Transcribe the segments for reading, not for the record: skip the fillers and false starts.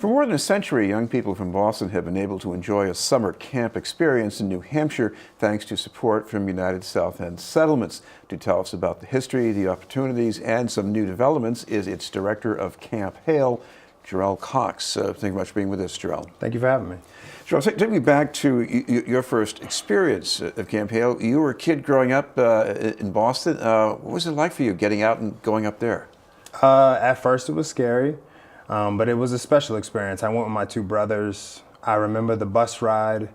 For more than a century, young people from Boston have been able to enjoy a summer camp experience in New Hampshire thanks to support from United South End Settlements. To tell us about the history, the opportunities, and some new developments is its director of Camp Hale, Jerrell Cox. Thank you very much for being with us, Jerrell. Thank you for having me. Jerrell, take me back to your first experience at Camp Hale. You were a kid growing up in Boston. What was it like for you getting out and going up there? At first it was scary, but it was a special experience. I went with my two brothers. I remember the bus ride,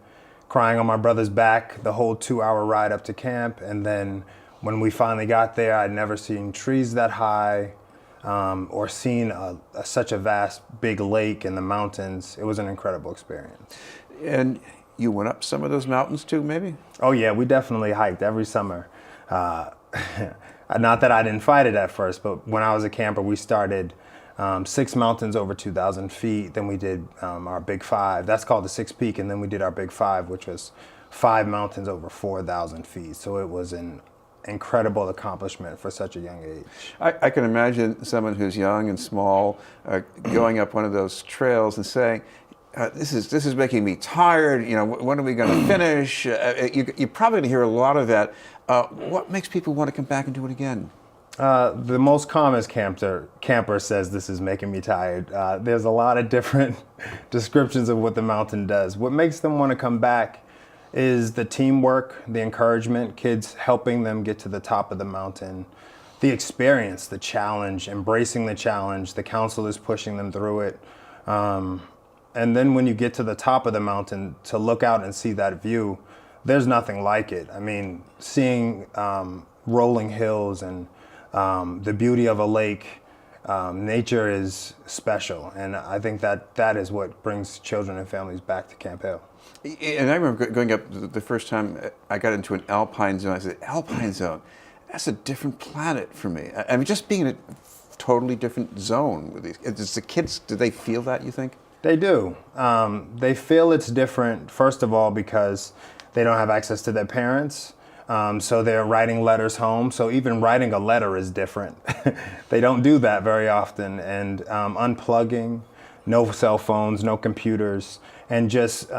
crying on my brother's back, the whole 2-hour ride up to camp. And then when we finally got there, I'd never seen trees that high or seen such a vast, big lake in the mountains. It was an incredible experience. And you went up some of those mountains too, maybe? Oh yeah, we definitely hiked every summer. Not that I didn't fight it at first, but when I was a camper, we started 6 mountains over 2,000 feet. Then we did our Big Five. That's called the Sixth Peak. And then we did our Big Five, which was 5 mountains over 4,000 feet. So it was an incredible accomplishment for such a young age. I can imagine someone who's young and small going up one of those trails and saying, this is making me tired. You know, when are we going to finish? You're probably going to hear a lot of that. What makes people want to come back and do it again? The most common camper says this is making me tired. There's a lot of different descriptions of what the mountain does. What makes them want to come back is the teamwork, the encouragement, kids helping them get to the top of the mountain, the experience, the challenge, embracing the challenge, the counselors pushing them through it. And then when you get to the top of the mountain, to look out and see that view, there's nothing like it. I mean, seeing rolling hills and the beauty of a lake, nature is special. And I think that is what brings children and families back to Camp Hale. And I remember going up the first time I got into an alpine zone. I said, alpine zone, that's a different planet for me. I mean, just being in a totally different zone with these. Does the kids, do they feel that, you think? They do. They feel it's different, first of all, because they don't have access to their parents. So they're writing letters home. So even writing a letter is different. They don't do that very often. And unplugging, no cell phones, no computers, and just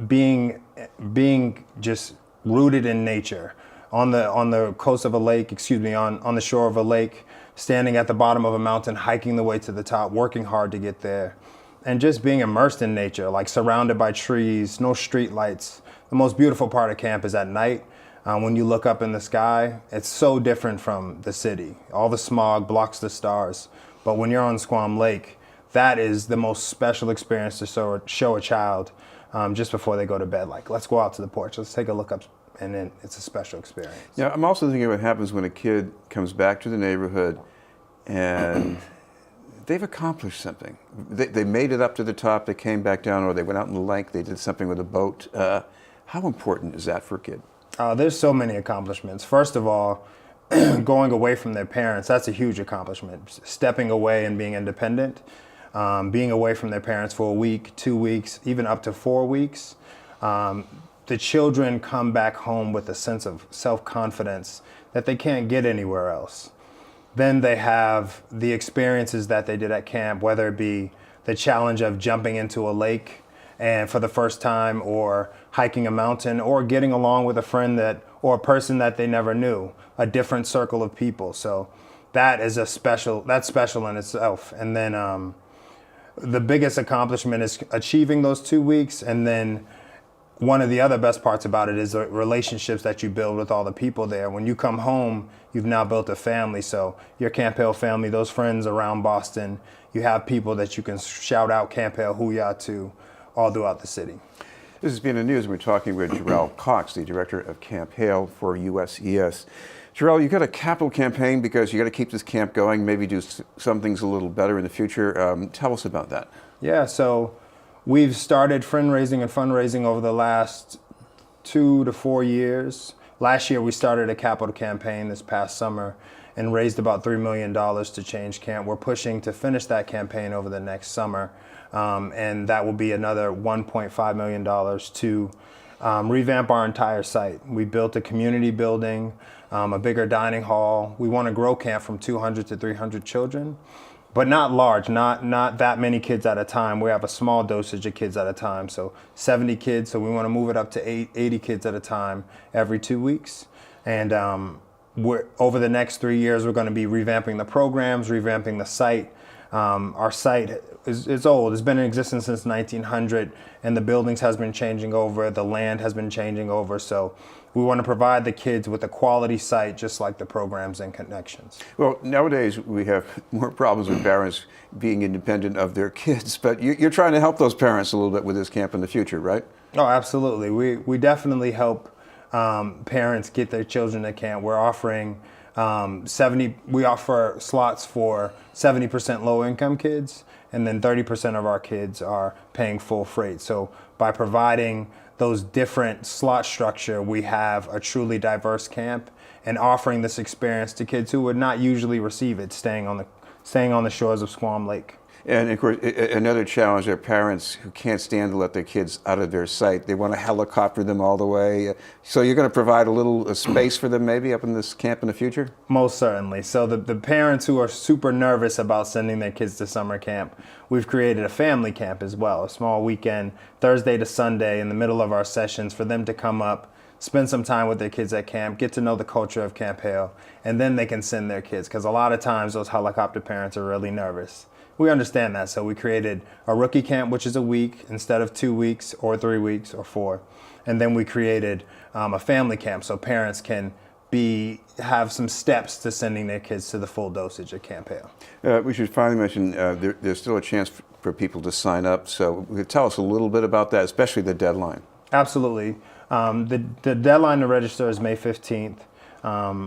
being just rooted in nature. On the coast of a lake, on the shore of a lake, standing at the bottom of a mountain, hiking the way to the top, working hard to get there. And just being immersed in nature, like surrounded by trees, no street lights. The most beautiful part of camp is at night. When you look up in the sky, it's so different from the city. All the smog blocks the stars. But when you're on Squam Lake, that is the most special experience to show a child just before they go to bed. Like, let's go out to the porch, let's take a look up, and then it's a special experience. Yeah, I'm also thinking what happens when a kid comes back to the neighborhood and they've accomplished something. They made it up to the top, they came back down, or they went out in the lake, they did something with a boat. How important is that for a kid? There's so many accomplishments. First of all, going away from their parents, that's a huge accomplishment. Stepping away and being independent, being away from their parents for a week, 2 weeks, even up to 4 weeks. The children come back home with a sense of self-confidence that they can't get anywhere else. Then they have the experiences that they did at camp, whether it be the challenge of jumping into a lake and for the first time, or hiking a mountain, or getting along with a friend or a person that they never knew, a different circle of people. So that's special in itself. And then the biggest accomplishment is achieving those 2 weeks. And then one of the other best parts about it is the relationships that you build with all the people there. When you come home, you've now built a family. So your Camp Hale family, those friends around Boston, you have people that you can shout out Camp Hale Hooyah to all throughout the city. This has been the news. We're talking with Jerrell Cox, the director of Camp Hale for USES. Jerrell, you've got a capital campaign because you got to keep this camp going, maybe do some things a little better in the future. Tell us about that. Yeah, so we've started fundraising and fundraising over the last 2 to 4 years. Last year we started a capital campaign this past summer and raised about $3 million to change camp. We're pushing to finish that campaign over the next summer. And that will be another $1.5 million to revamp our entire site. We built a community building, a bigger dining hall. We want to grow camp from 200 to 300 children. but not large, not that many kids at a time. We have a small dosage of kids at a time, so 70 kids. So we want to move it up to 80 kids at a time every 2 weeks. And over the next 3 years, we're going to be revamping the programs, revamping the site. Our site is old. It's been in existence since 1900, and the buildings has been changing over, the land has been changing over. So we want to provide the kids with a quality site, just like the programs and connections. Well, nowadays we have more problems with parents being independent of their kids, but you're trying to help those parents a little bit with this camp in the future, right? Oh, absolutely. We definitely help parents get their children to camp. We're offering we offer slots for 70% low income kids, and then 30% of our kids are paying full freight. So by providing those different slot structure, we have a truly diverse camp and offering this experience to kids who would not usually receive it, staying on the shores of Squam Lake. And of course, another challenge are parents who can't stand to let their kids out of their sight. They want to helicopter them all the way. So you're going to provide a little space for them maybe up in this camp in the future? Most certainly. So the parents who are super nervous about sending their kids to summer camp, we've created a family camp as well, a small weekend, Thursday to Sunday in the middle of our sessions for them to come up, spend some time with their kids at camp, get to know the culture of Camp Hale, and then they can send their kids, because a lot of times those helicopter parents are really nervous. We understand that, so we created a rookie camp, which is a week instead of 2 weeks or 3 weeks or 4. And then we created a family camp, so parents can have some steps to sending their kids to the full dosage at Camp Hale. We should finally mention there's still a chance for people to sign up. So tell us a little bit about that, especially the deadline. Absolutely. The deadline to register is May 15th.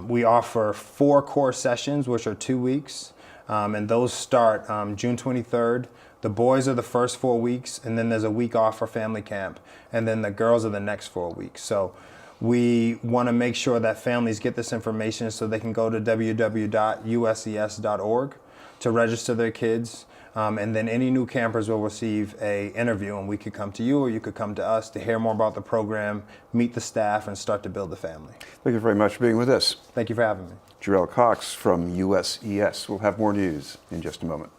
We offer 4 core sessions, which are 2 weeks. And those start June 23rd. The boys are the first 4 weeks, and then there's a week off for family camp, and then the girls are the next 4 weeks. So we want to make sure that families get this information so they can go to www.uses.org to register their kids. And then any new campers will receive an interview, and we could come to you or you could come to us to hear more about the program, meet the staff, and start to build the family. Thank you very much for being with us. Thank you for having me. Jerrell Cox from USES. We'll have more news in just a moment.